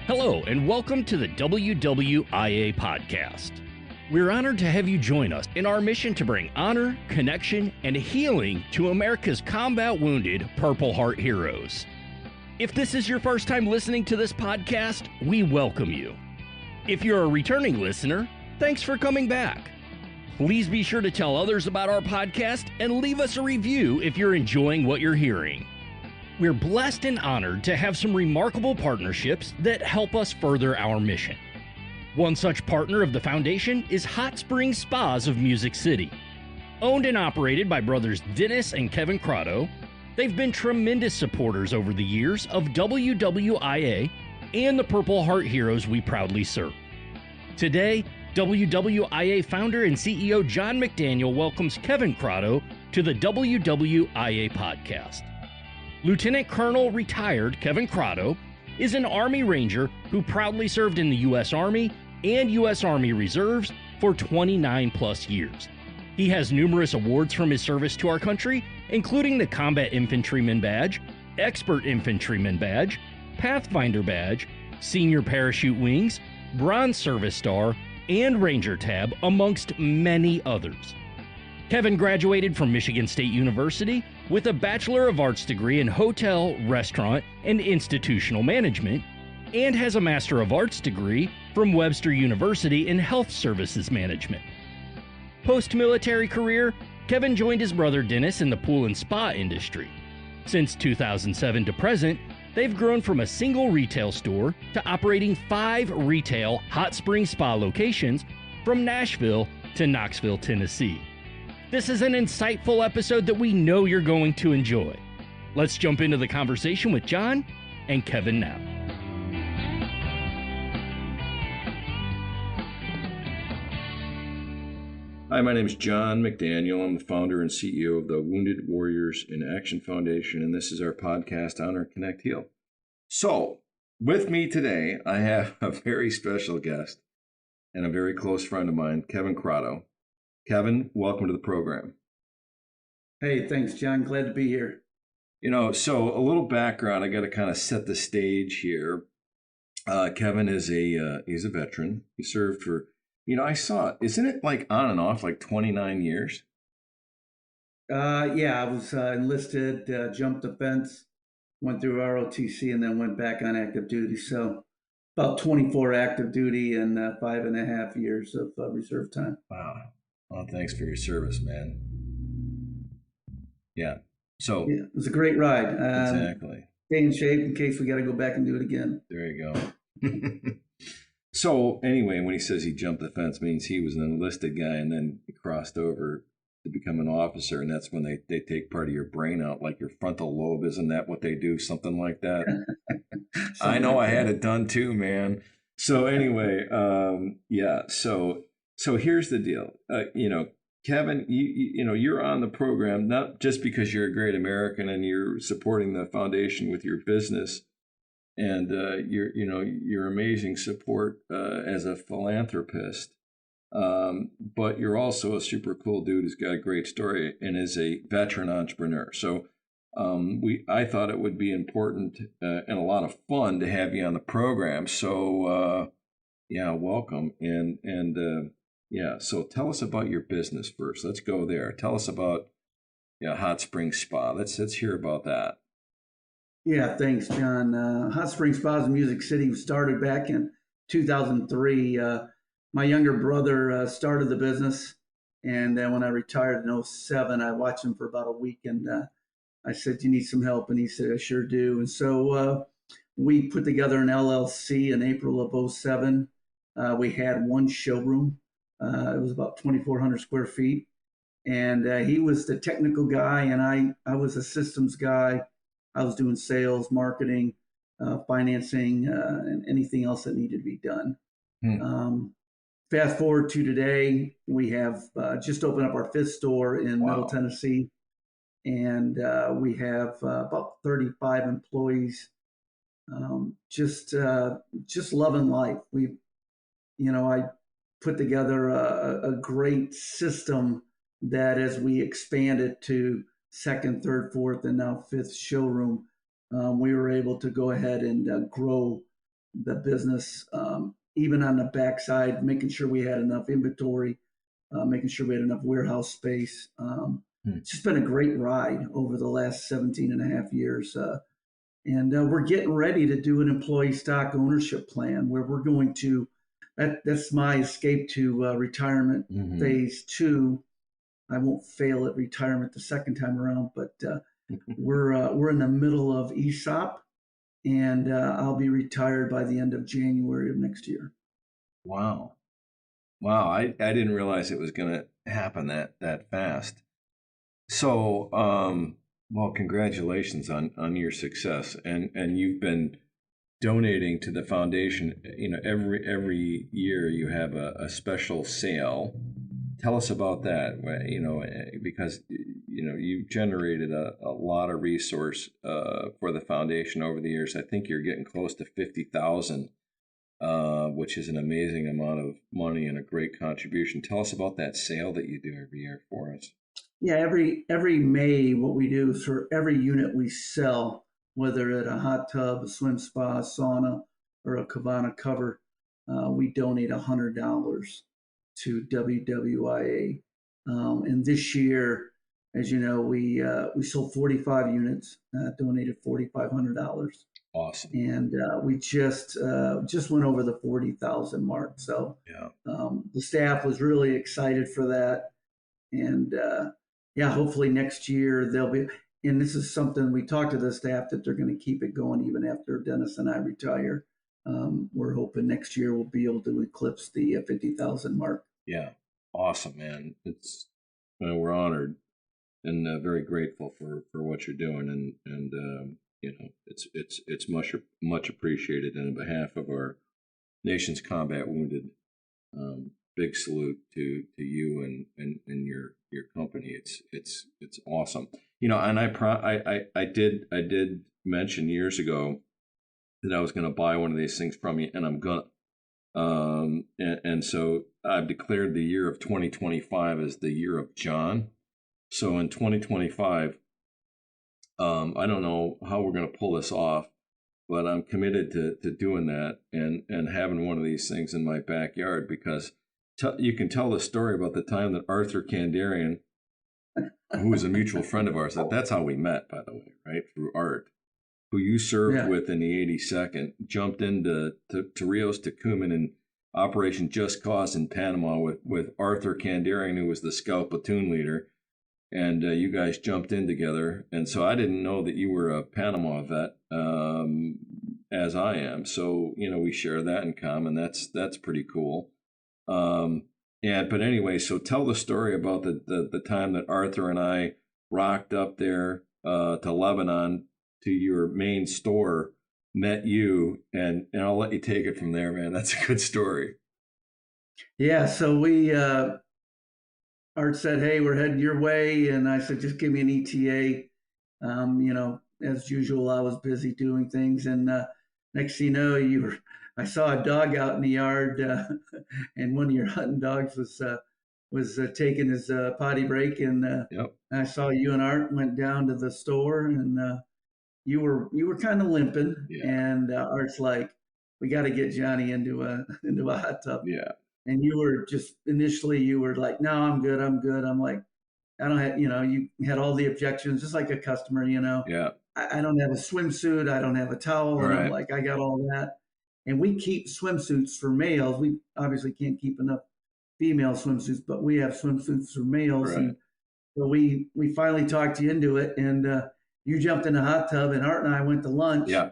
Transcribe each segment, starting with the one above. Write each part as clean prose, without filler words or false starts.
Hello, and welcome to the WWIA Podcast. We're honored to have you join us in our mission to bring honor, connection, and healing to America's combat wounded Purple Heart heroes. If this is your first time listening to this podcast, we welcome you. If you're a returning listener, thanks for coming back. Please be sure to tell others about our podcast and leave us a review if you're enjoying what you're hearing. We're blessed and honored to have some remarkable partnerships that help us further our mission. One such partner of the foundation is HotSpring Spas of Music City. Owned and operated by brothers Dennis and Kevin Croteau, they've been tremendous supporters over the years of WWIA and the Purple Heart heroes we proudly serve. Today, WWIA Founder and CEO John McDaniel welcomes Kevin Croteau to the WWIA Podcast. Lieutenant Colonel retired Kevin Croteau is an Army Ranger who proudly served in the U.S. Army and U.S. Army Reserves for 29 plus years. He has numerous awards from his service to our country, including the Combat Infantryman Badge, Expert Infantryman Badge, Pathfinder Badge, Senior Parachute Wings, Bronze Service Star, and Ranger Tab, amongst many others. Kevin graduated from Michigan State University with a Bachelor of Arts Degree in Hotel, Restaurant, and Institutional Management, and has a Master of Arts Degree from Webster University in Health Services Management. Post-military career, Kevin joined his brother Dennis in the pool and spa industry. Since 2007 to present, they've grown from a single retail store to operating 5 retail HotSpring Spa locations from Nashville to Knoxville, Tennessee. This is an insightful episode that we know you're going to enjoy. Let's jump into the conversation with John and Kevin now. Hi, my name is John McDaniel. I'm the founder and CEO of the Wounded Warriors in Action Foundation, and this is our podcast, Honor, Connect, Heal. So, with me today, I have a very special guest and a very close friend of mine, Kevin Croteau. Kevin, welcome to the program. Hey, thanks, John. Glad to be here. So a little background. I got to kind of set the stage here. Kevin is he's a veteran. He served for, I saw it. Isn't it like on and off like 29 years? Yeah, I was enlisted, jumped the fence, went through ROTC, and then went back on active duty. So about 24 active duty and 5.5 years of reserve time. Wow. Well, thanks for your service, man. Yeah. So yeah, it was a great ride. Exactly. Stay in shape in case we got to go back and do it again. There you go. So anyway, when he says he jumped the fence, means he was an enlisted guy and then he crossed over to become an officer, and that's when they take part of your brain out, like your frontal lobe. Isn't that what they do? Something like that. I know I had it done too, man. So anyway, yeah. So here's the deal. Kevin, you're on the program not just because you're a great American and you're supporting the foundation with your business and your amazing support as a philanthropist, but you're also a super cool dude who's got a great story and is a veteran entrepreneur. So I thought it would be important and a lot of fun to have you on the program. So yeah, welcome and. Yeah, so tell us about your business first. Let's go there. Tell us about HotSpring Spa. Let's hear about that. Yeah, thanks, John. HotSpring Spas in Music City started back in 2003. My younger brother started the business, and then when I retired in 2007, I watched him for about a week, and I said, "You need some help?" And he said, "I sure do." And so we put together an LLC in April of 2007. We had one showroom. It was about 2,400 square feet. And he was the technical guy, and I was a systems guy. I was doing sales, marketing, financing, and anything else that needed to be done. Fast forward to today, we have just opened up our 5th store in Middle Tennessee. And we have about 35 employees, just loving life. I put together a great system that as we expanded to 2nd, 3rd, 4th, and now 5th showroom, we were able to go ahead and grow the business, even on the backside, making sure we had enough inventory, making sure we had enough warehouse space. It's just been a great ride over the last 17 and a half years. And we're getting ready to do an employee stock ownership plan where we're going to, that's my escape to retirement phase 2. I won't fail at retirement the second time around, but we're in the middle of ESOP, and I'll be retired by the end of January of next year. Wow. I didn't realize it was going to happen that fast. So, well, congratulations on your success, and you've been donating to the foundation. Every year you have a special sale. Tell us about that. Because you've generated a lot of resource for the foundation over the years. I think you're getting close to 50,000, which is an amazing amount of money and a great contribution. Tell us about that sale that you do every year for us. Yeah, every May, what we do is for every unit we sell, whether at a hot tub, a swim spa, a sauna, or a cabana cover, we donate $100 to WWIA. And this year, as you know, we sold 45 units, donated $4,500. Awesome. And we just went over the 40,000 mark. So the staff was really excited for that. And hopefully next year they'll be, and this is something we talked to the staff that they're going to keep it going even after Dennis and I retire. We're hoping next year we'll be able to eclipse the 50,000 mark. Yeah. Awesome, man. We're honored and very grateful for what you're doing. And it's much appreciated. And on behalf of our nation's combat wounded, big salute to you and your company. It's awesome. And I did mention years ago that I was going to buy one of these things from you, and I'm gonna. And so I've declared the year of 2025 as the year of John. So in 2025, I don't know how we're going to pull this off, but I'm committed to doing that and having one of these things in my backyard, because you can tell the story about the time that Arthur Kandarian, who was a mutual friend of ours, that's how we met, by the way, right? Through Art, who you served with in the 82nd, jumped into Rios Tucuman in Operation Just Cause in Panama with Arthur Kandarian, who was the scout platoon leader. And you guys jumped in together. And so I didn't know that you were a Panama vet, as I am. So, we share that in common. That's pretty cool. But anyway, so tell the story about the time that Arthur and I rocked up there to Lebanon to your main store, met you, and I'll let you take it from there, man. That's a good story. Yeah, so we Art said, "Hey, we're heading your way," and I said, "Just give me an ETA." As usual, I was busy doing things, and next thing you know, I saw a dog out in the yard, and one of your hunting dogs was taking his potty break, and I saw you and Art went down to the store, and you were kind of limping, and Art's like, "We got to get Johnny into a hot tub." Yeah. And you were just initially you were like, "No, I'm good. I'm like, I don't have, you had all the objections, just like a customer, Yeah. I don't have a swimsuit. I don't have a towel. Right. And I'm like, I got all that. And we keep swimsuits for males. We obviously can't keep enough female swimsuits, but we have swimsuits for males. Right. And so we finally talked you into it. And you jumped in the hot tub, and Art and I went to lunch. Yeah.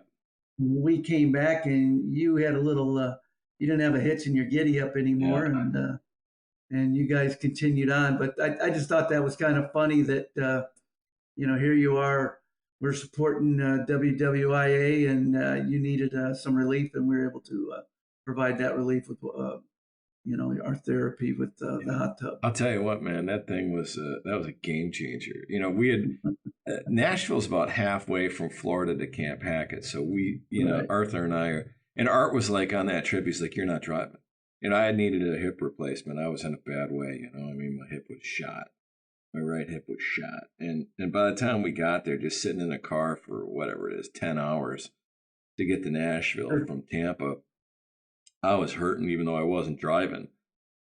We came back, and you had a little, you didn't have a hitch in your giddy up anymore. Yeah. And you guys continued on. But I just thought that was kind of funny that, here you are, we're supporting WWIA, and you needed some relief, and we were able to provide that relief with, our therapy with the hot tub. I'll tell you what, man, that thing was that was a game changer. We had Nashville's about halfway from Florida to Camp Hackett, so we, right. Arthur and I and Art was like on that trip. He's like, "You're not driving." I had needed a hip replacement. I was in a bad way. My hip was shot. My right hip was shot. And by the time we got there, just sitting in a car for whatever it is, 10 hours, to get to Nashville from Tampa, I was hurting even though I wasn't driving.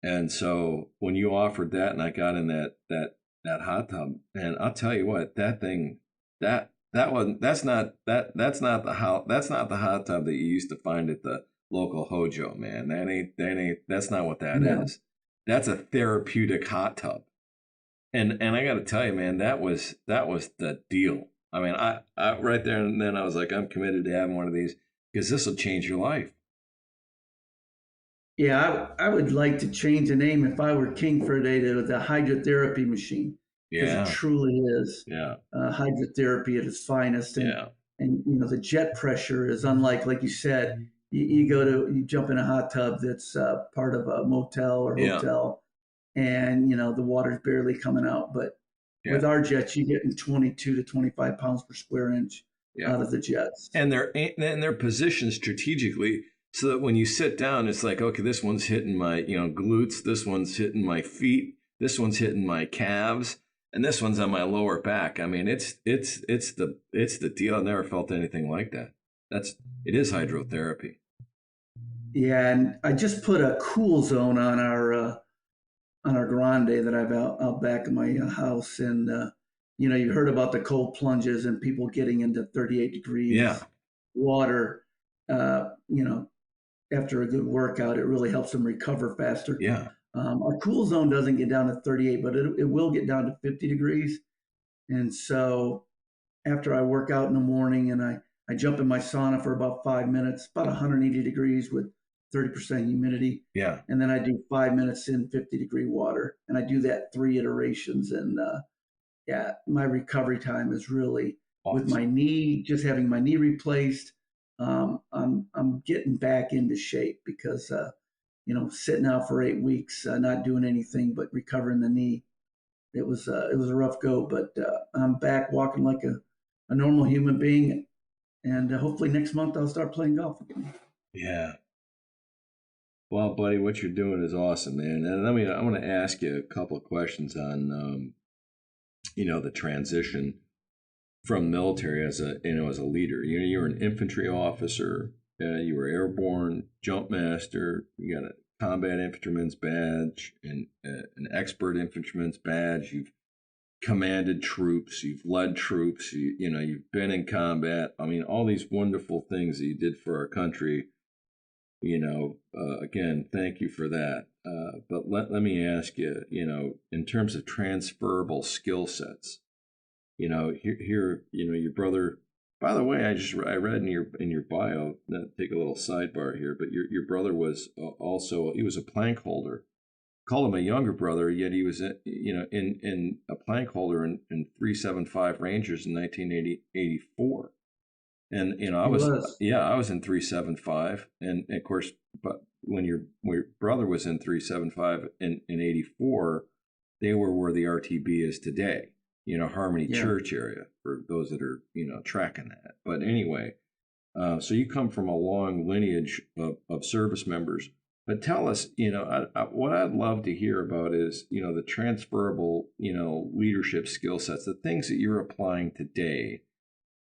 And so when you offered that and I got in that hot tub, and I'll tell you what, that thing, that's not the hot tub that you used to find at the local Hojo, man. That's not what that is. That's a therapeutic hot tub. And I got to tell you, man, that was the deal. I mean, I right there and then I was like, I'm committed to having one of these because this will change your life. Yeah, I would like to change the name if I were king for a day to the hydrotherapy machine. Because it truly is hydrotherapy at its finest. And the jet pressure is unlike, like you said, you jump in a hot tub that's part of a motel or hotel, and the water's barely coming out. But with our jets, you're getting 22 to 25 pounds per square inch out of the jets. And they're positioned strategically so that when you sit down, it's like, okay, this one's hitting my glutes, this one's hitting my feet, this one's hitting my calves, and this one's on my lower back. I mean, it's the deal. I've never felt anything like that. It is hydrotherapy. Yeah, and I just put a cool zone on our grande that I've out back in my house, and you've heard about the cold plunges and people getting into 38 degrees water. After a good workout, it really helps them recover faster. Yeah. Our cool zone doesn't get down to 38, but it will get down to 50 degrees. And so after I work out in the morning and I jump in my sauna for about 5 minutes, about 180 degrees with 30% humidity. Yeah. And then I do 5 minutes in 50-degree water. And I do that 3 iterations. And my recovery time is really awesome. With my knee, just having my knee replaced. I'm getting back into shape because sitting out for 8 weeks, not doing anything but recovering the knee. It was a rough go, but I'm back walking like a normal human being, and hopefully next month I'll start playing golf again. Yeah. Well, buddy, what you're doing is awesome, man. And I'm going to ask you a couple of questions on the transition from military as a leader. You're an infantry officer, you were airborne, jump master, you got a Combat Infantryman's Badge and an Expert Infantryman's Badge. You've commanded troops, you've led troops, you've been in combat. I mean, all these wonderful things that you did for our country. Again, thank you for that. But let me ask you, in terms of transferable skill sets. Here, your brother. By the way, I read in your bio. Take a little sidebar here, but your brother was he was a plank holder. Call him a younger brother, yet he was in a plank holder in 375 Rangers in 1984. And I was in 375, and of course, but when your brother was in 375 in 84, they were where the RTB is today. Harmony Church area, for those that are, tracking that. But anyway, so you come from a long lineage of service members. But tell us, what I'd love to hear about is, the transferable, leadership skill sets, the things that you're applying today,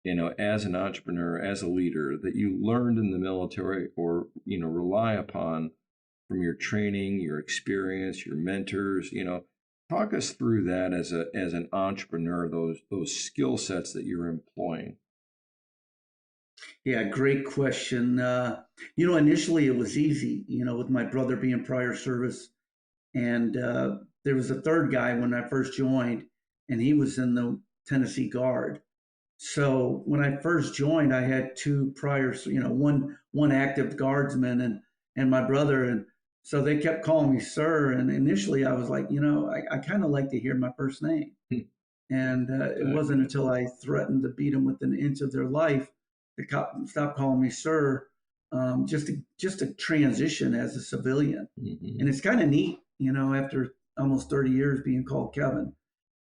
as an entrepreneur, as a leader, that you learned in the military or, rely upon from your training, your experience, your mentors, Talk us through that as an entrepreneur, those skill sets that you're employing. Yeah, great question. Initially it was easy, with my brother being prior service. And there was a third guy when I first joined, and he was in the Tennessee Guard. So when I first joined, I had 2 prior, one active guardsman and my brother. And so they kept calling me sir. And initially I was like, I kind of like to hear my first name. And it wasn't until I threatened to beat them within an inch of their life to stop calling me sir, just to transition as a civilian. Mm-hmm. And it's kind of neat, after almost 30 years being called Kevin.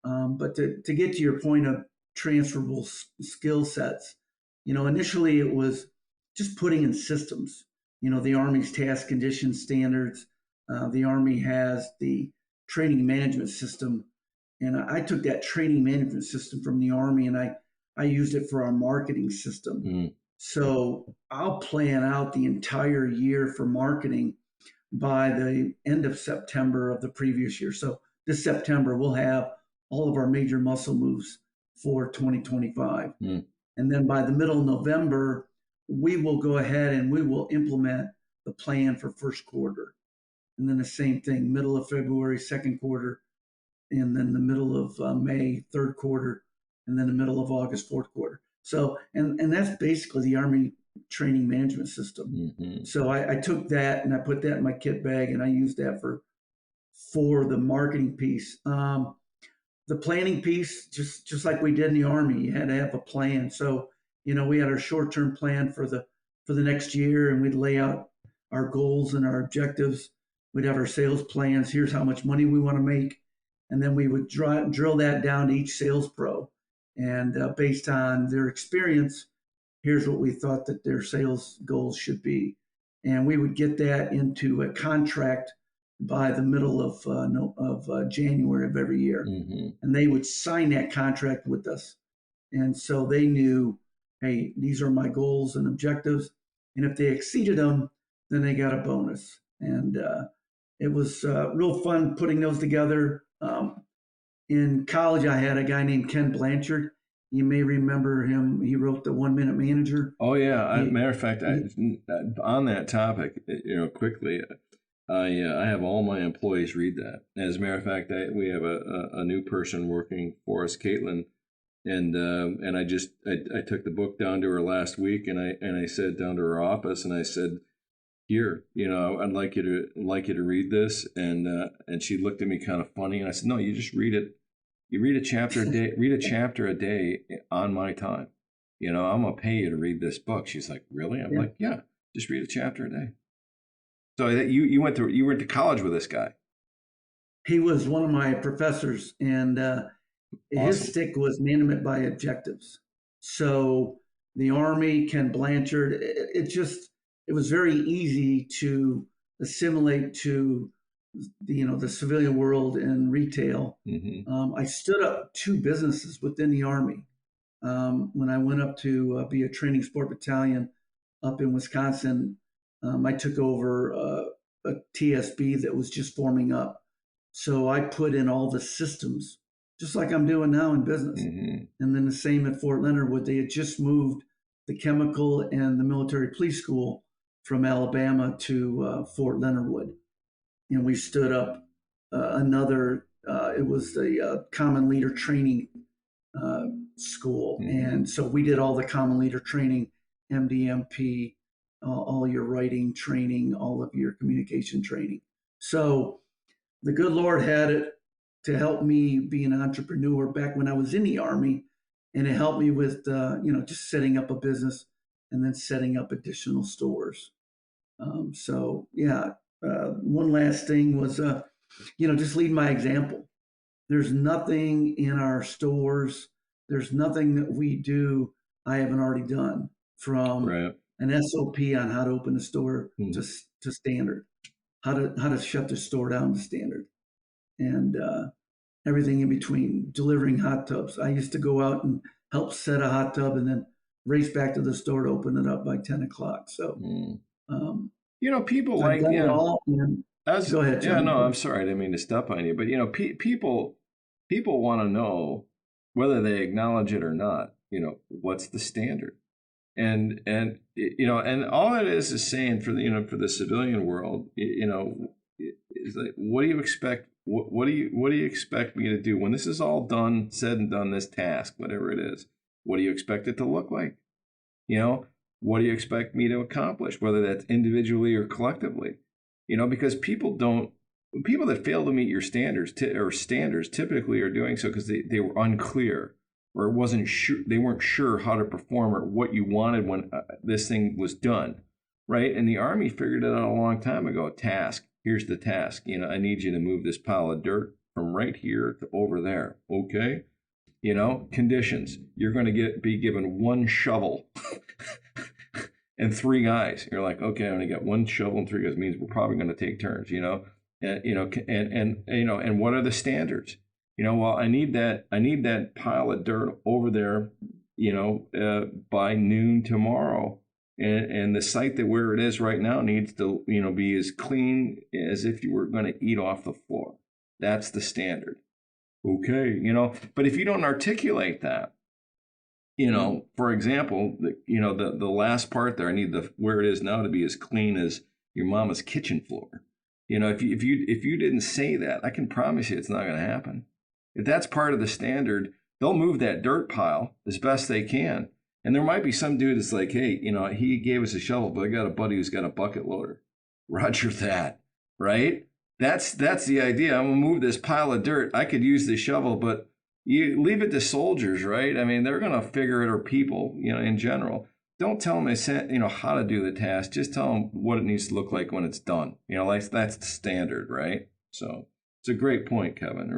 But to get to your point of transferable skill sets, initially it was just putting in systems. The Army's task condition standards. The Army has the training management system. And I took that training management system from the Army and I used it for our marketing system. So I'll plan out the entire year for marketing by the end of September of the previous year. So this September, we'll have all of our major muscle moves for 2025. And then by the middle of November, we will go ahead and we will implement the plan for first quarter. And then the same thing, middle of February, second quarter, and then the middle of May, third quarter, and then the middle of August, fourth quarter. So, and that's basically the Army training management system. So I took that and I put that in my kit bag and I used that for the marketing piece. The planning piece, just like we did in the Army, you had to have a plan. So, we had our short-term plan for the next year, and we'd lay out our goals and our objectives. We'd have our sales plans. Here's how much money we want to make. And then we would drill that down to each sales pro. And based on their experience, here's what we thought that their sales goals should be. And we would get that into a contract by the middle of January of every year. And they would sign that contract with us. And so they knew, hey, these are my goals and objectives. And if they exceeded them, then they got a bonus. And it was real fun putting those together. In college, I had a guy named Ken Blanchard. You may remember him. He wrote the 1 Minute Manager. Oh, yeah. Matter of fact, on that topic, quickly, I have all my employees read that. As a matter of fact, we have a new person working for us, Caitlin, and I took the book down to her last week, and I said down to her office, and I said, here, I'd like you to read this, and she looked at me kind of funny, and I said, no, you just read it. You read a chapter a day. Read a chapter a day on my time. I'm gonna pay you to read this book. She's like, really? I'm like, yeah, just read a chapter a day. So you went to college with this guy. He was one of my professors, and his stick was management by objectives. So the Army, Ken Blanchard, it was very easy to assimilate to the civilian world and retail. I stood up 2 businesses within the Army. When I went up to be a training sport battalion up in Wisconsin, I took over a TSB that was just forming up. So I put in all the systems, just like I'm doing now in business. And then the same at Fort Leonard Wood. They had just moved the chemical and the military police school from Alabama to Fort Leonard Wood. And we stood up another, it was the Common Leader Training School. And so we did all the Common Leader training, MDMP, all your writing training, all of your communication training. So the good Lord had it to help me be an entrepreneur back when I was in the Army. And it helped me with, just setting up a business and then setting up additional stores. One last thing was, just lead by example. There's nothing in our stores. There's nothing that we do I haven't already done, from an SOP on how to open a store to standard, how to shut the store down to standard, and everything in between. Delivering hot tubs. I used to go out and help set a hot tub and then race back to the store to open it up by 10 o'clock. So, people I've done it all. Go ahead, John. Yeah, no, I'm sorry. I didn't mean to step on you, but people want to know whether they acknowledge it or not. What's the standard? And all it is saying for the civilian world, is like, what do you expect? What do you expect me to do when this is all said and done? This task, whatever it is, what do you expect it to look like? What do you expect me to accomplish, whether that's individually or collectively? Because people that fail to meet your standards typically are doing so because they were unclear, or they weren't sure how to perform or what you wanted when this thing was done, right? And the Army figured it out a long time ago. Task. Here's the task. I need you to move this pile of dirt from right here to over there. Okay. Conditions. You're going to be given 1 shovel and 3 guys. You're like, okay, I'm going to get 1 shovel and 3 guys. Means we're probably going to take turns. And what are the standards? Well, I need that pile of dirt over there by noon tomorrow. And the site where it is right now needs to, be as clean as if you were going to eat off the floor. That's the standard. Okay. But if you don't articulate that, for example, the last part there, I need where it is now to be as clean as your mama's kitchen floor. If you didn't say that, I can promise you it's not going to happen. If that's part of the standard, they'll move that dirt pile as best they can. And there might be some dude that's like, hey, he gave us a shovel, but I got a buddy who's got a bucket loader. Roger that, right? That's the idea. I'm going to move this pile of dirt. I could use the shovel, but you leave it to soldiers, right? I mean, they're going to figure it, or people, in general. Don't tell them, how to do the task. Just tell them what it needs to look like when it's done. That's the standard, right? So it's a great point, Kevin.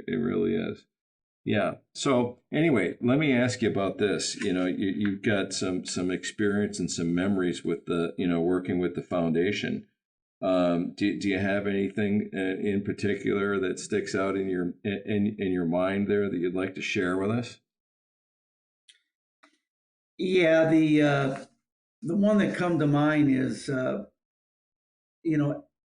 It really is. Yeah. So anyway, let me ask you about this. You've got some experience and some memories with the, working with the foundation. Do you have anything in particular that sticks out in your mind there that you'd like to share with us? Yeah, the one that come to mind is,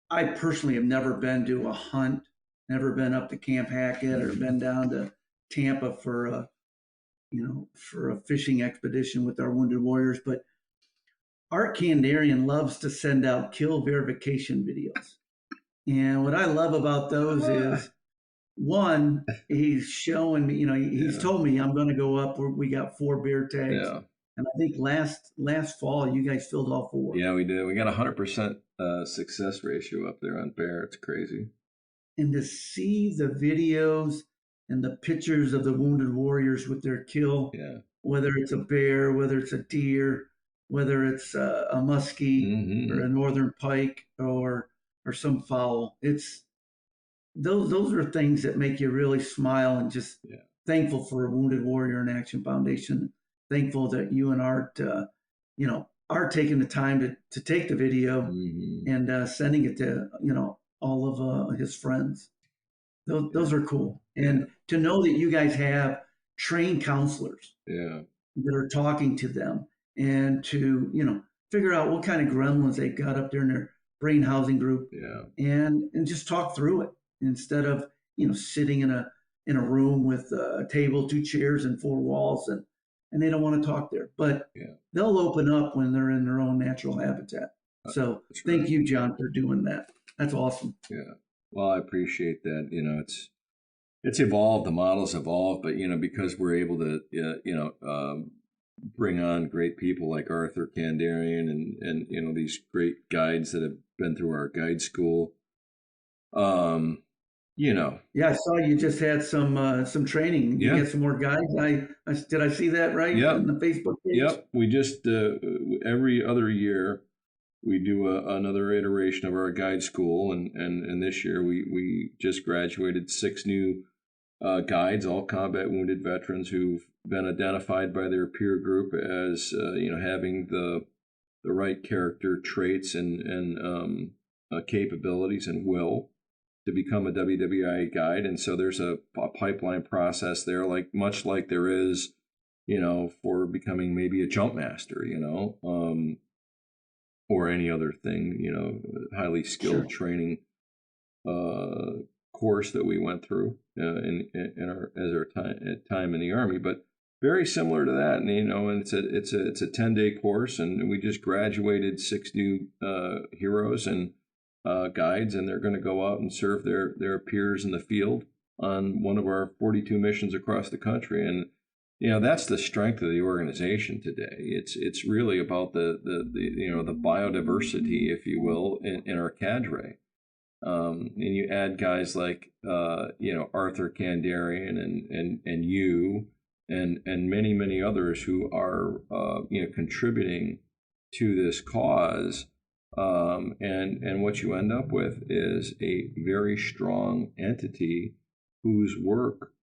I personally have never been to a hunt, never been up to Camp Hackett or been down to Tampa for a fishing expedition with our wounded warriors, but Art Kandarian loves to send out kill verification videos. And what I love about those is, one, he's showing me, he's told me I'm going to go up. We got 4 bear tags. Yeah. And I think last fall, you guys filled all 4. Yeah, we did. We got 100% success ratio up there on bear. It's crazy. And to see the videos and the pictures of the wounded warriors with their kill, whether it's a bear, whether it's a deer, whether it's a muskie or a northern pike or some fowl, it's those are things that make you really smile and just thankful for Wounded Warrior in Action Foundation. Thankful that you and Art, are taking the time to take the video and sending it to all of his friends. Those are cool, and to know that you guys have trained counselors that are talking to them and to figure out what kind of gremlins they've got up there in their brain housing group, and just talk through it instead of sitting in a room with a table, 2 chairs, and 4 walls, and they don't want to talk there. But they'll open up when they're in their own natural habitat. So thank you, John, for doing that. That's awesome. Yeah. Well, I appreciate that. It's evolved. The model's evolved, but because we're able to bring on great people like Arthur Kandarian and these great guides that have been through our guide school. Yeah, I saw you just had some training. You get some more guides. Did I see that right? Yep. On the Facebook page? Yep. We just every other year we do another iteration of our guide school, and this year we just graduated 6 new guides, all combat wounded veterans who've been identified by their peer group as having the right character traits and capabilities and will to become a WWIA guide. And so there's a pipeline process there, much like there is, for becoming maybe a jump master, or any other thing, highly skilled training course that we went through in our time in the Army, but very similar to that. And and it's a 10-day course, and we just graduated 6 new heroes and guides, and they're going to go out and serve their peers in the field on one of our 42 missions across the country. And that's the strength of the organization today. It's really about the biodiversity, if you will, in our cadre. And you add guys like Arthur Kandarian and you and many others who are contributing to this cause. And what you end up with is a very strong entity whose work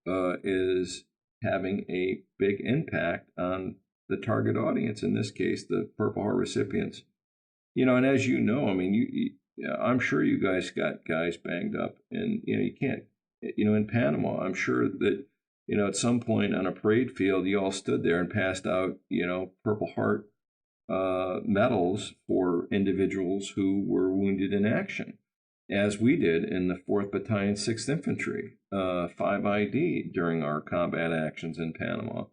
is having a big impact on the target audience, in this case, the Purple Heart recipients. And as I'm sure you guys got guys banged up, and you can't, in Panama, I'm sure that at some point on a parade field, you all stood there and passed out, Purple Heart medals for individuals who were wounded in action, as we did in the 4th Battalion, 6th Infantry, 5ID during our combat actions in Panama.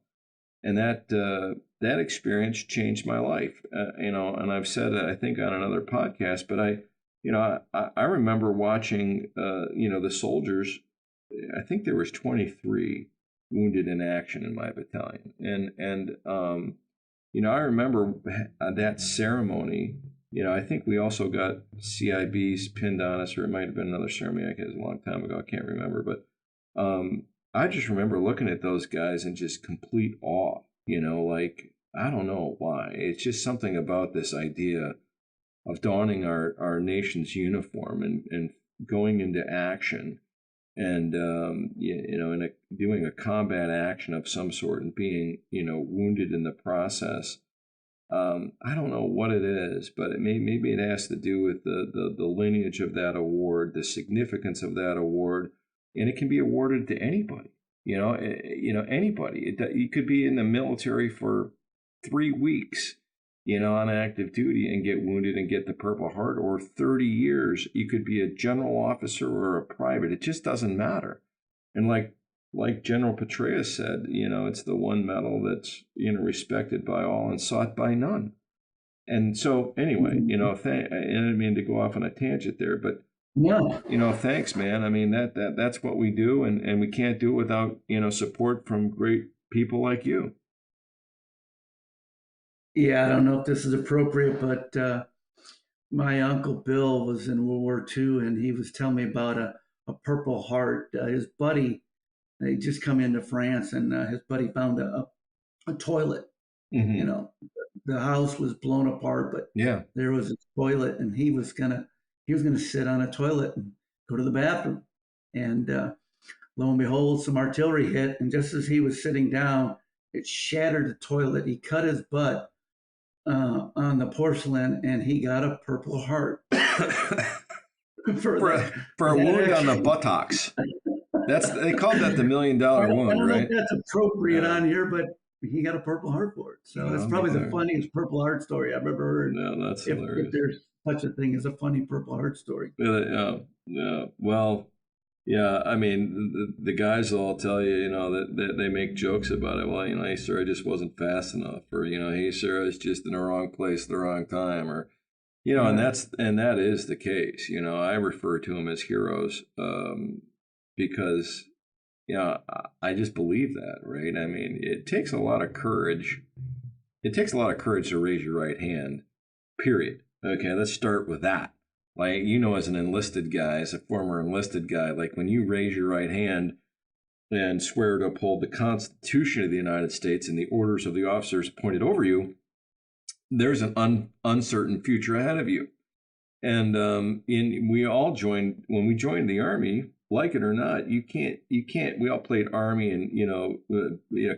And that experience changed my life, and I've said it, I think, on another podcast, but I remember watching, the soldiers. I think there was 23 wounded in action in my battalion, and I remember that ceremony. I think we also got CIBs pinned on us, or it might have been another ceremony. It was a long time ago. I can't remember, but I just remember looking at those guys in just complete awe. Like, I don't know why. It's just something about this idea of donning our nation's uniform and going into action, and doing a combat action of some sort and being wounded in the process. I don't know what it is, but maybe it has to do with the lineage of that award, the significance of that award, and it can be awarded to anybody. Anybody. You could be in the military for 3 weeks, on active duty and get wounded and get the Purple Heart, or 30 years. You could be a general officer or a private. It just doesn't matter. And like General Petraeus said, it's the one medal that's, respected by all and sought by none. And so anyway, I didn't mean to go off on a tangent there, but no, thanks, man. I mean, that's what we do, and we can't do it without, support from great people like you. Yeah, I don't know if this is appropriate, but my Uncle Bill was in World War II, and he was telling me about a Purple Heart. His buddy, they just come into France, and his buddy found a toilet. Mm-hmm. The house was blown apart, but there was a toilet, and he was gonna sit on a toilet and go to the bathroom. And lo and behold, some artillery hit, and just as he was sitting down, it shattered the toilet. He cut his butt on the porcelain, and he got a Purple Heart for a wound on the buttocks. They called that the $1 million wound, I don't right? know if that's appropriate on here, but he got a Purple Heart for it. So that's probably the funniest Purple Heart story I've ever heard. No, that's hilarious. If there's such a thing as a funny Purple Heart story. Yeah. Well, yeah. I mean, the guys will all tell you, that they make jokes about it. Well, hey, sir, I just wasn't fast enough, or hey, sir, I was just in the wrong place at the wrong time, or and that is the case. I refer to them as heroes, because I just believe that, right? I mean, it takes a lot of courage. It takes a lot of courage to raise your right hand. Period. Okay, let's start with that. Like, as an enlisted guy, as a former enlisted guy, like when you raise your right hand and swear to uphold the Constitution of the United States and the orders of the officers appointed over you, there's an uncertain future ahead of you. And we all joined, when we joined the Army, like it or not, you can't, we all played Army and,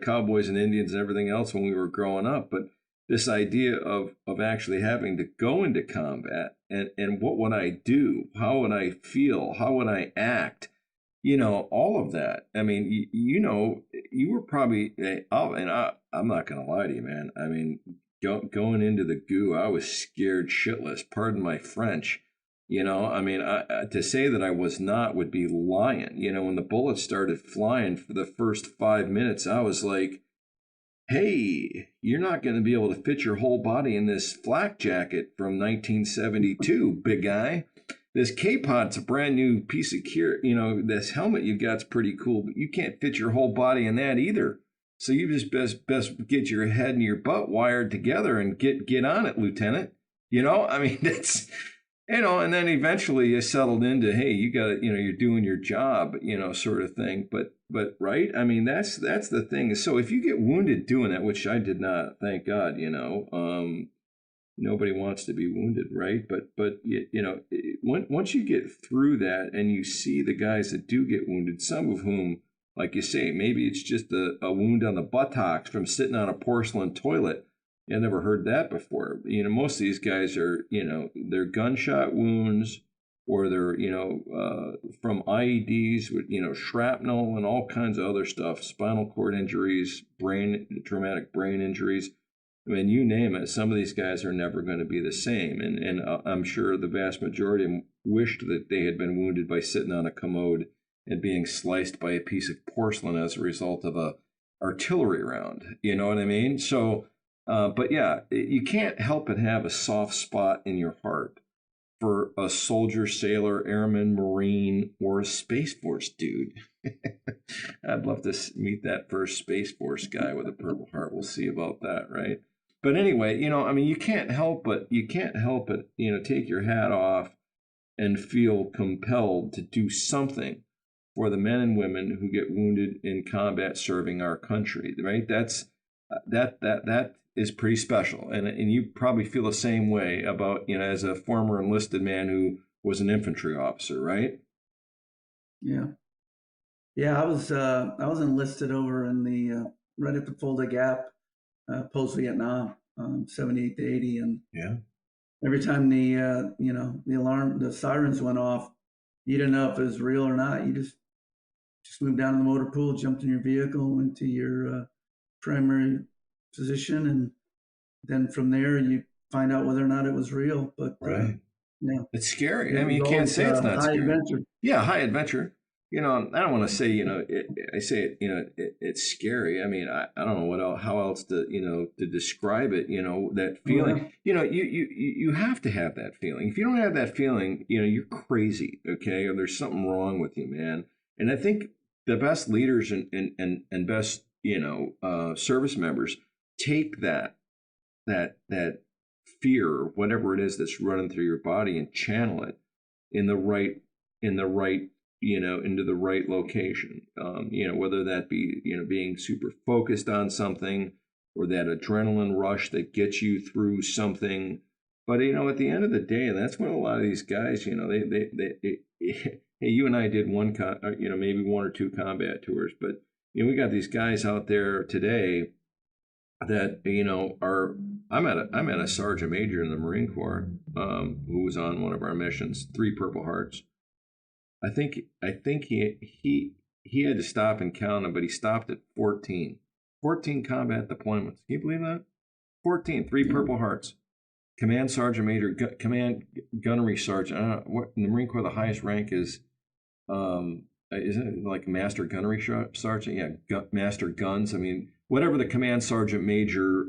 cowboys and Indians and everything else when we were growing up. But this idea of actually having to go into combat and what would I do? How would I feel? How would I act? All of that. I mean, you were probably, I'm not going to lie to you, man. I mean, going into the goo, I was scared shitless. Pardon my French. I mean, to say that I was not would be lying. When the bullets started flying for the first 5 minutes, I was like, hey, you're not going to be able to fit your whole body in this flak jacket from 1972, big guy. This K-Pod's a brand new piece of gear. This helmet you got's pretty cool, but you can't fit your whole body in that either. So you just best get your head and your butt wired together and get on it, Lieutenant. I mean, that's... and then eventually you settled into, hey, you got to, you're doing your job, sort of thing. But right. I mean, that's the thing. So if you get wounded doing that, which I did not, thank God, nobody wants to be wounded. Right. But once you get through that and you see the guys that do get wounded, some of whom, like you say, maybe it's just a wound on the buttocks from sitting on a porcelain toilet. I never heard that before. Most of these guys are, they're gunshot wounds, or they're, from IEDs with, shrapnel and all kinds of other stuff, spinal cord injuries, traumatic brain injuries. I mean, you name it, some of these guys are never going to be the same. And I'm sure the vast majority of them wished that they had been wounded by sitting on a commode and being sliced by a piece of porcelain as a result of a artillery round. You know what I mean? So, but yeah, you can't help but have a soft spot in your heart for a soldier, sailor, airman, Marine, or a Space Force dude. I'd love to meet that first Space Force guy with a Purple Heart. We'll see about that, right? But anyway, you can't help but take your hat off and feel compelled to do something for the men and women who get wounded in combat serving our country, right? That is pretty special. And you probably feel the same way about, as a former enlisted man who was an infantry officer, right? Yeah. Yeah, I was enlisted over in the right at the Fulda Gap, post-Vietnam, 78 to 80. And yeah, every time the alarm, the sirens went off, you didn't know if it was real or not. You just moved down to the motor pool, jumped in your vehicle, went to your primary position, and then from there you find out whether or not it was real. But right, yeah, it's scary. I mean, you can't say it's not scary. Adventure. Yeah, high adventure. I don't want to say, I say it, it's scary. I mean, I don't know what else, how else to, to describe it, that feeling. Yeah. You have to have that feeling. If you don't have that feeling, you're crazy, okay? Or there's something wrong with you, man. And I think the best leaders and best, service members take that fear, whatever it is that's running through your body, and channel it in the right into the right location, whether that be, being super focused on something, or that adrenaline rush that gets you through something. But, at the end of the day, and that's what a lot of these guys, they hey, you and I did maybe one or two combat tours, but, we got these guys out there today that, I met a sergeant major in the Marine Corps, who was on one of our missions, 3 Purple Hearts. I think he had to stop and count them, but he stopped at 14 combat deployments. Can you believe that? 14, 3 Purple Hearts, command sergeant major, command gunnery sergeant. I don't know what in the Marine Corps the highest rank is. Isn't it like master gunnery sergeant? Yeah, master guns. I mean, whatever the command sergeant major,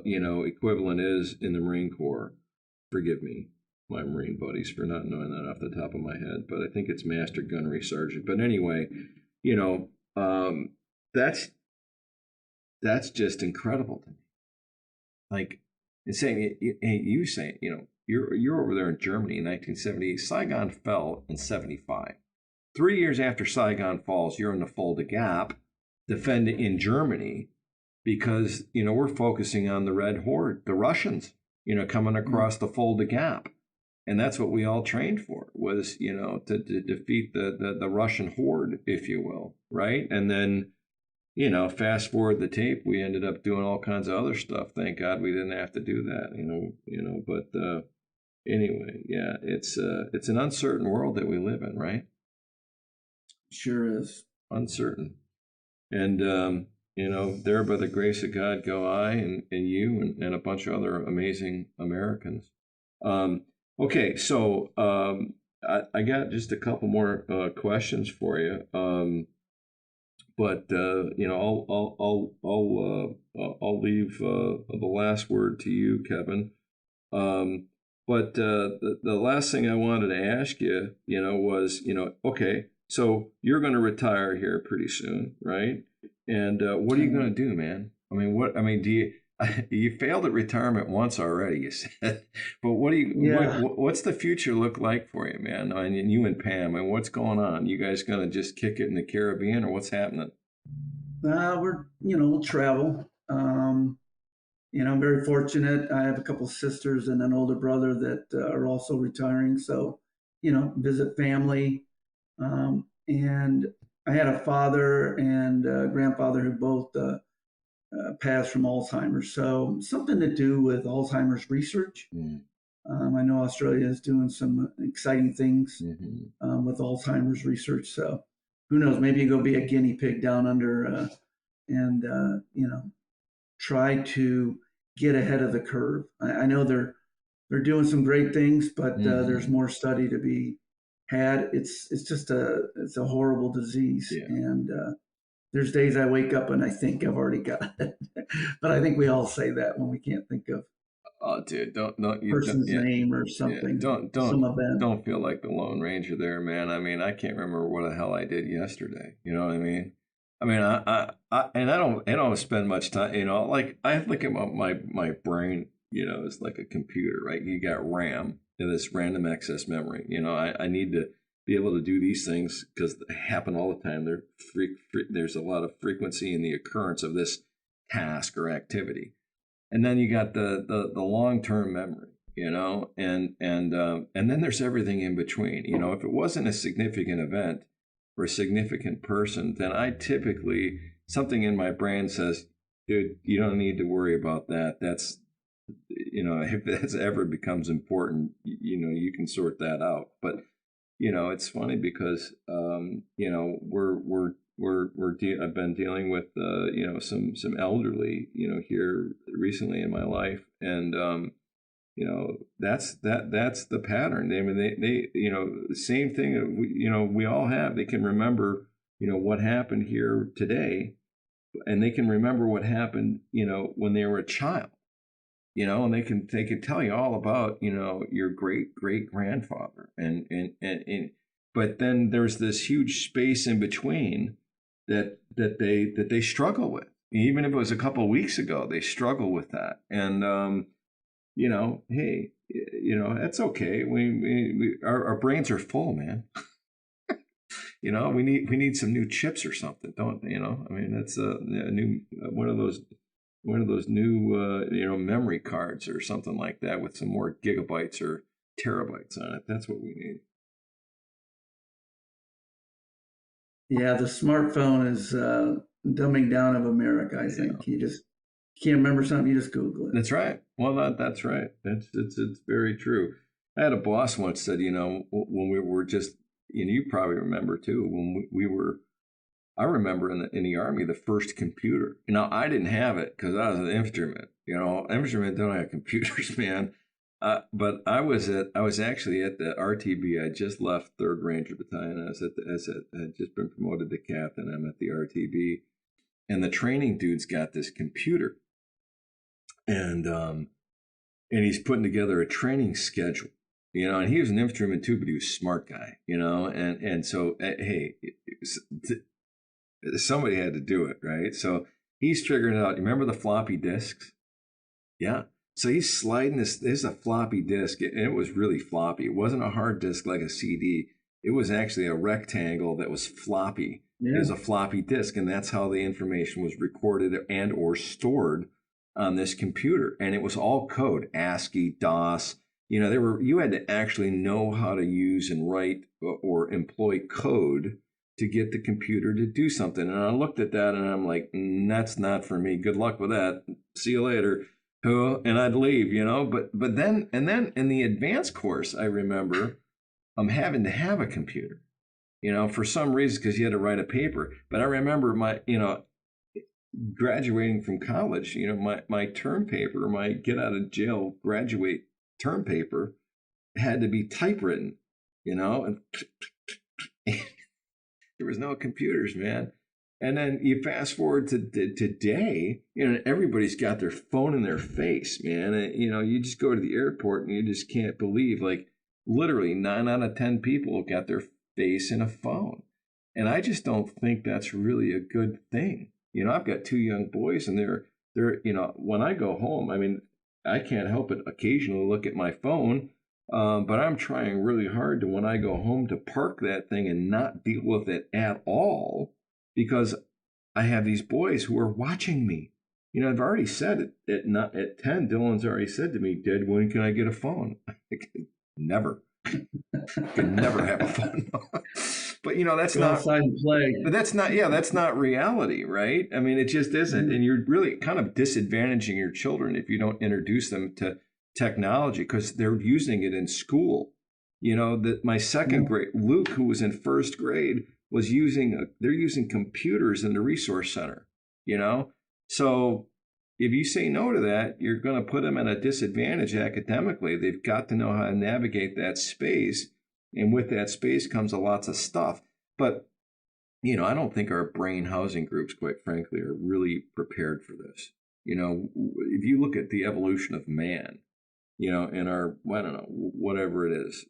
equivalent is in the Marine Corps. Forgive me, my Marine buddies, for not knowing that off the top of my head, but I think it's master gunnery sergeant. But anyway, that's just incredible to me. Like, it's saying, hey, you say, you're over there in Germany in 1978. Saigon fell in 75. 3 years after Saigon falls, you're in the Fulda Gap, defending in Germany, because we're focusing on the Red Horde, the Russians, coming across the Fulda Gap. And that's what we all trained for, was, to defeat the Russian horde, if you will, right? And then, fast forward the tape, we ended up doing all kinds of other stuff. Thank God we didn't have to do that, but anyway, yeah, it's an uncertain world that we live in, right? Sure is. Uncertain. And, there by the grace of God go I and you and a bunch of other amazing Americans. Okay, so I got just a couple more questions for you, but I'll leave the last word to you, Kevin. But the last thing I wanted to ask you, was okay, so you're going to retire here pretty soon, right? And what are you going to do, man? You failed at retirement once already, you said. But what's the future look like for you, man? And you and Pam, and what's going on? You guys going to just kick it in the Caribbean, or what's happening? We'll travel. I'm very fortunate. I have a couple of sisters and an older brother that are also retiring. So, visit family. And I had a father and grandfather who both passed from Alzheimer's. So something to do with Alzheimer's research. I know Australia is doing some exciting things with Alzheimer's research. So who knows? Maybe you go be a guinea pig down under and try to get ahead of the curve. I know they're doing some great things, but there's more study to be had. It's just a horrible disease, and there's days I wake up and I think I've already got it, but I think we all say that when we can't think of. Oh, dude, don't person's name or something. Don't feel like the Lone Ranger there, man. I mean, I can't remember what the hell I did yesterday. You know what I mean? I don't spend much time. Like I think about my brain. It's like a computer, right? You got RAM, this random access memory. I need to be able to do these things because they happen all the time. There's a lot of frequency in the occurrence of this task or activity. And then you got the long-term memory, and then there's everything in between. If it wasn't a significant event or a significant person, then I typically, something in my brain says, dude, you don't need to worry about that. That's, if that ever becomes important, you can sort that out. But, it's funny because, I've been dealing with some elderly here recently in my life, and that's the pattern. I mean, they the same thing we all have. They can remember what happened here today, and they can remember what happened when they were a child, and they can tell you all about your great grandfather, and but then there's this huge space in between that they struggle with. Even if it was a couple of weeks ago, they struggle with that. And hey, that's okay. Our brains are full, man. We need some new chips or something, don't I mean, that's a new one of those new memory cards or something like that with some more gigabytes or terabytes on it. That's what we need. Yeah, the smartphone is dumbing down of America, I think. You just can't remember something, you just Google it. That's right. Well, that's right. It's very true. I had a boss once said, when we were just, you probably remember too, when we were, I remember in the Army, the first computer. I didn't have it because I was an infantryman. Infantrymen don't have computers, man. But I was actually at the RTB. I just left 3rd Ranger Battalion. I had just been promoted to captain. I'm at the RTB, and the training dude's got this computer, and he's putting together a training schedule. And he was an infantryman too, but he was a smart guy. And so hey, somebody had to do it, right? So he's figuring it out. You remember the floppy disks? Yeah. So he's sliding this. There's a floppy disk, and it was really floppy. It wasn't a hard disk like a CD. It was actually a rectangle that was floppy. Yeah. It was a floppy disk, and that's how the information was recorded and or stored on this computer. And it was all code, ASCII, DOS. You had to actually know how to use and write or employ code to get the computer to do something. And I looked at that, and I'm like, that's not for me. Good luck with that. See you later. And I'd leave, but then in the advanced course, I remember having to have a computer, for some reason, because you had to write a paper. But I remember my, graduating from college, my term paper, my get out of jail graduate term paper had to be typewritten, and there was no computers, man. And then you fast forward to today, everybody's got their phone in their face, man. And, you just go to the airport and you just can't believe, like, literally 9 out of 10 people got their face in a phone. And I just don't think that's really a good thing. I've got 2 young boys, and they're when I go home, I mean, I can't help but occasionally look at my phone, but I'm trying really hard to, when I go home, to park that thing and not deal with it at all. Because I have these boys who are watching me. I've already said it at 10. Dylan's already said to me, Dad, when can I get a phone? Never. Can never have a phone. But that's not outside and play. But that's not reality, right? I mean, it just isn't. And you're really kind of disadvantaging your children if you don't introduce them to technology because they're using it in school. That my second grade, Luke, who was in first grade, was they're using computers in the resource center, So if you say no to that, you're going to put them at a disadvantage academically. They've got to know how to navigate that space. And with that space comes lots of stuff. But, I don't think our brain housing groups, quite frankly, are really prepared for this. If you look at the evolution of man, in our, I don't know, whatever it is,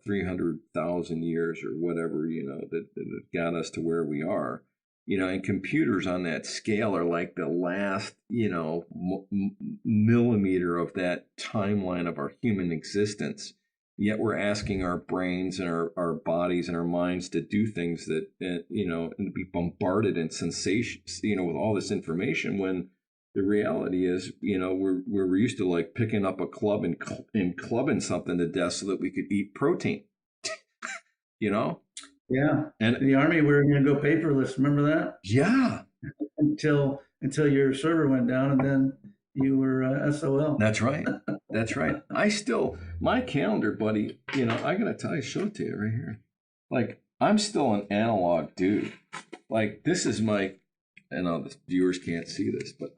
300,000 years or whatever, that got us to where we are, and computers on that scale are like the last, millimeter of that timeline of our human existence. Yet we're asking our brains and our bodies and our minds to do things that, and be bombarded in sensations, with all this information when the reality is, we're used to like picking up a club and clubbing something to death so that we could eat protein, Yeah. And in the Army, we were going to go paperless. Remember that? Yeah. Until your server went down and then you were SOL. That's right. That's right. My calendar, buddy, I got to tell you, show it to you right here. Like, I'm still an analog dude. Like, this is I know the viewers can't see this, but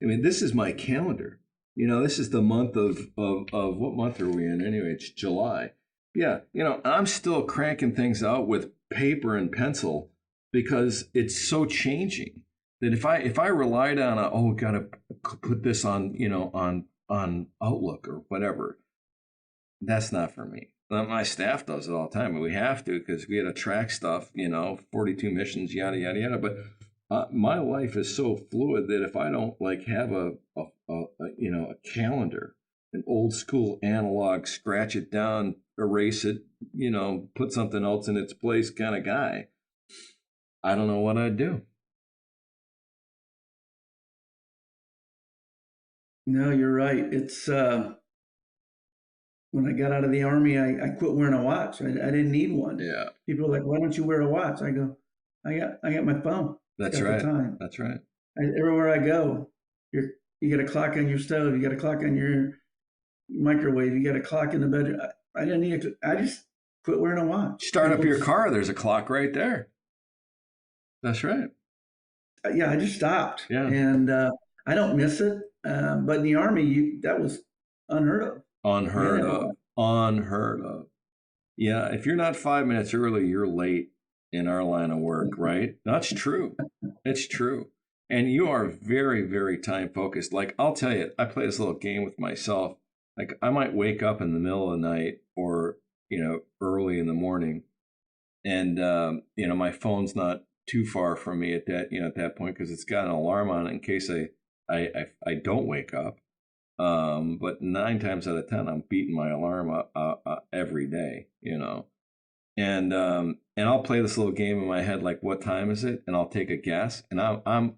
this is my calendar. This is the month of what month are we in anyway? It's July. Yeah. I'm still cranking things out with paper and pencil because it's so changing that if I relied on got to put this on, on Outlook or whatever, that's not for me. My staff does it all the time, and we have to because we had to track stuff, 42 missions, yada, yada, yada. But my life is so fluid that if I don't like have a calendar, an old school analog, scratch it down, erase it, put something else in its place kind of guy, I don't know what I'd do. No, you're right. It's when I got out of the Army, I quit wearing a watch. I didn't need one. Yeah. People are like, "Why don't you wear a watch?" I go, "I got my phone. That's right. Time. That's right. Everywhere I go, you got a clock on your stove. You got a clock on your microwave. You got a clock in the bedroom. I didn't need it. I just quit wearing a watch. Start up your car. There's a clock right there. That's right. Yeah, I just stopped. Yeah. And I don't miss it. But in the Army, that was unheard of. Unheard of. Yeah, if you're not 5 minutes early, you're late in our line of work, right? That's true. It's true. And you are very, very time focused. Like, I'll tell you, I play this little game with myself. Like, I might wake up in the middle of the night or, early in the morning. And, my phone's not too far from me at that point because it's got an alarm on it in case I don't wake up. But 9 times out of 10, I'm beating my alarm every day, and I'll play this little game in my head, like, what time is it? And I'll take a guess. And I'm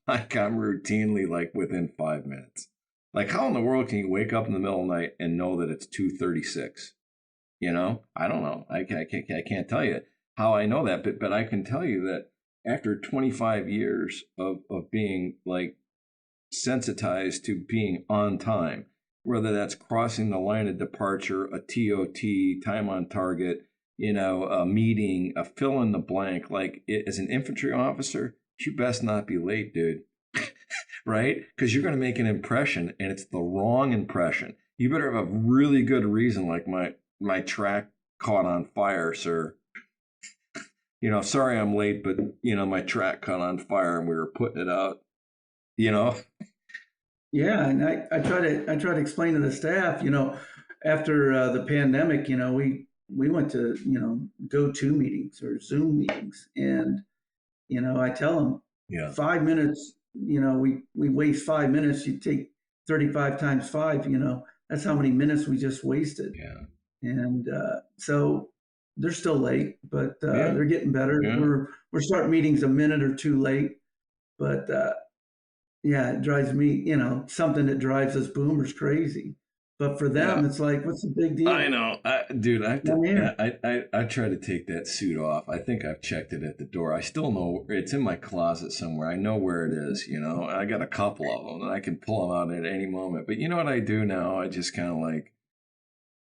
routinely like within 5 minutes. Like, how in the world can you wake up in the middle of the night and know that it's 2:36? I don't know. I can't tell you how I know that, but I can tell you that after 25 years of being like sensitized to being on time, whether that's crossing the line of departure, a TOT, time on target, a meeting, a fill in the blank, like as an infantry officer, you best not be late, dude. Right? Because you're going to make an impression and it's the wrong impression. You better have a really good reason, like my track caught on fire, sir. Sorry I'm late, but my track caught on fire and we were putting it out. Yeah, and I try to explain to the staff, after the pandemic, we went to go-to meetings or Zoom meetings, and I tell them, 5 minutes, we waste 5 minutes. You take 35 times 5, that's how many minutes we just wasted. Yeah, and so they're still late, but they're getting better. Yeah. We're starting meetings a minute or two late, but. Yeah, it drives me, something that drives us boomers crazy. But for them, it's like, what's the big deal? I know, dude. I try to take that suit off. I think I've checked it at the door. I still know it's in my closet somewhere. I know where it is. You know, I got a couple of them, and I can pull them out at any moment. But you know what I do now? I just kind of like,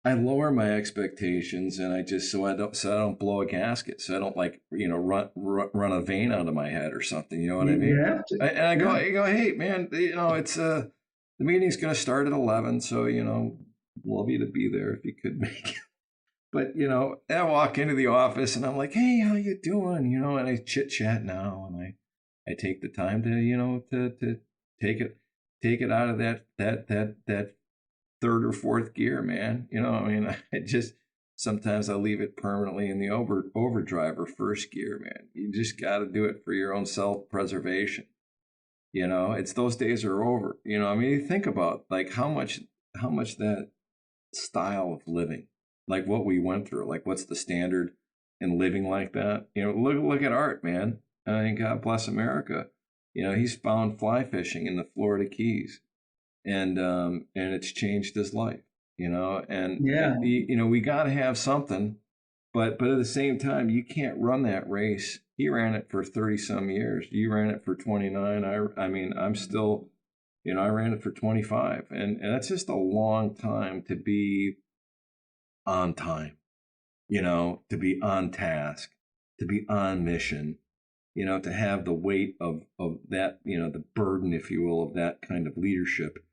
I lower my expectations, and I just so I don't blow a gasket, so I don't like run a vein out of my head or something. You know what I mean? You have to. And I go, hey man, it's the meeting's going to start at 11, so, love you to be there if you could make it. But, I walk into the office and I'm like, hey, how you doing? And I chit chat now, and I take the time to take it out of that third or fourth gear, man. I just, sometimes I leave it permanently in the overdrive or first gear, man. You just got to do it for your own self-preservation. It's those days are over. You think about like how much that style of living, like what we went through, like what's the standard in living like that? Look at Art, man. I mean, God bless America. He's found fly fishing in the Florida Keys, and it's changed his life. We got to have something, but at the same time, you can't run that race. He ran it for 30 some years. You ran it for 29. I'm still, I ran it for 25. And that's just a long time to be on time, to be on task, to be on mission, to have the weight of that, the burden, if you will, of that kind of leadership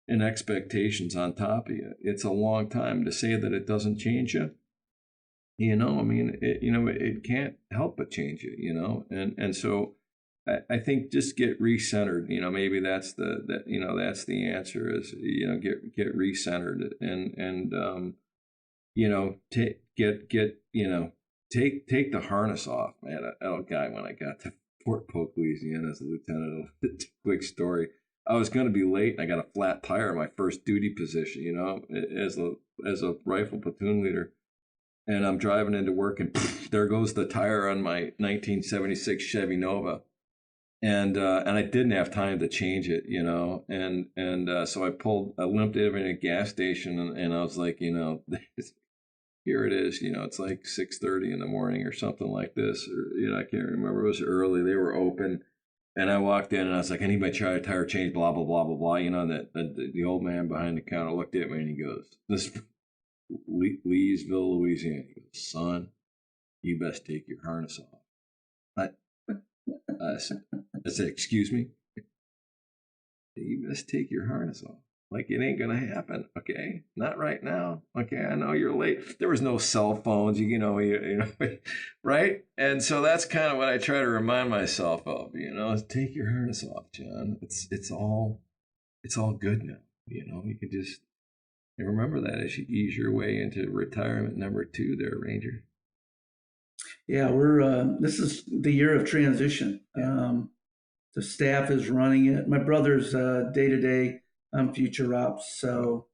and expectations on top of you. It's a long time to say that it doesn't change you. It can't help but change you, and so I think just get recentered. Maybe that's that's the answer is, get recentered and take the harness off, man. A guy, when I got to Fort Polk, Louisiana as a lieutenant, quick story. I was going to be late, and I got a flat tire in my first duty position, as a rifle platoon leader. And I'm driving into work, and there goes the tire on my 1976 Chevy Nova, and I didn't have time to change it, so I limped it in a gas station, and I was like, here it is, it's like 6:30 in the morning or something like this, or I can't remember. It was early. They were open, and I walked in, and I was like, I need my tire change, blah blah blah blah blah. That the old man behind the counter looked at me, and he goes, this. Leesville, Louisiana. He goes, son, you best take your harness off. I said, excuse me? You best take your harness off. Like, it ain't going to happen, okay? Not right now. Okay, I know you're late. There was no cell phones, right? And so that's kind of what I try to remind myself of, take your harness off, John. It's all good now, you could just. And remember that as you ease your way into retirement number 2 there, Ranger. Yeah, this is the year of transition. The staff is running it. My brother's day-to-day future ops. So,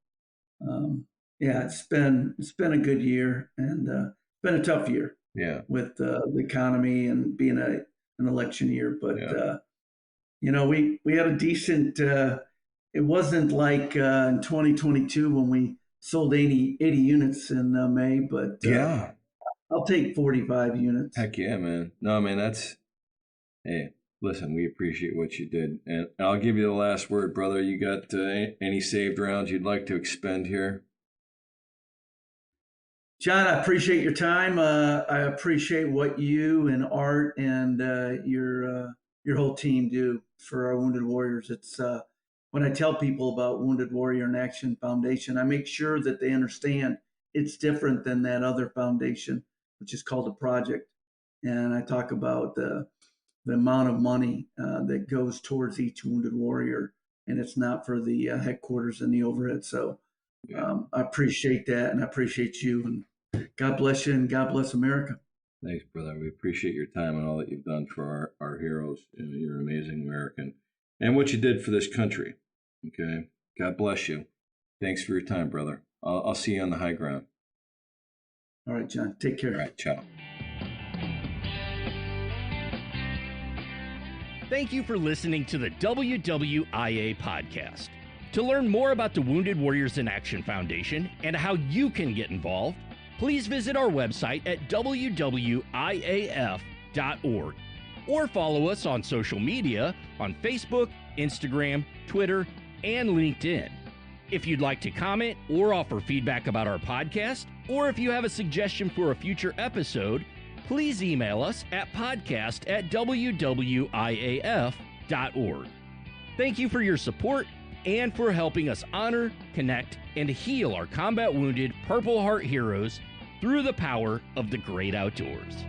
it's been a good year, and it's been a tough year. Yeah. With the economy and being an election year. But, we had a decent it wasn't like in 2022 when we sold 80 units in May, but I'll take 45 units. Heck yeah, man. No, man, hey, listen, we appreciate what you did. And I'll give you the last word, brother. You got any saved rounds you'd like to expend here? John, I appreciate your time. I appreciate what you and Art and your whole team do for our Wounded Warriors. It's when I tell people about Wounded Warrior in Action Foundation, I make sure that they understand it's different than that other foundation, which is called a project. And I talk about the amount of money that goes towards each Wounded Warrior, and it's not for the headquarters and the overhead. So I appreciate that, and I appreciate you, and God bless you, and God bless America. Thanks, brother. We appreciate your time and all that you've done for our heroes. You're an amazing American, and what you did for this country. Okay. God bless you. Thanks for your time, brother. I'll see you on the high ground. All right, John. Take care. All right. Ciao. Thank you for listening to the WWIA Podcast. To learn more about the Wounded Warriors in Action Foundation and how you can get involved, please visit our website at WWIAF.org or follow us on social media on Facebook, Instagram, Twitter, and LinkedIn. If you'd like to comment or offer feedback about our podcast, or if you have a suggestion for a future episode, please email us at podcast@WWIAF.org. Thank you for your support and for helping us honor, connect, and heal our combat wounded Purple Heart heroes through the power of the great outdoors.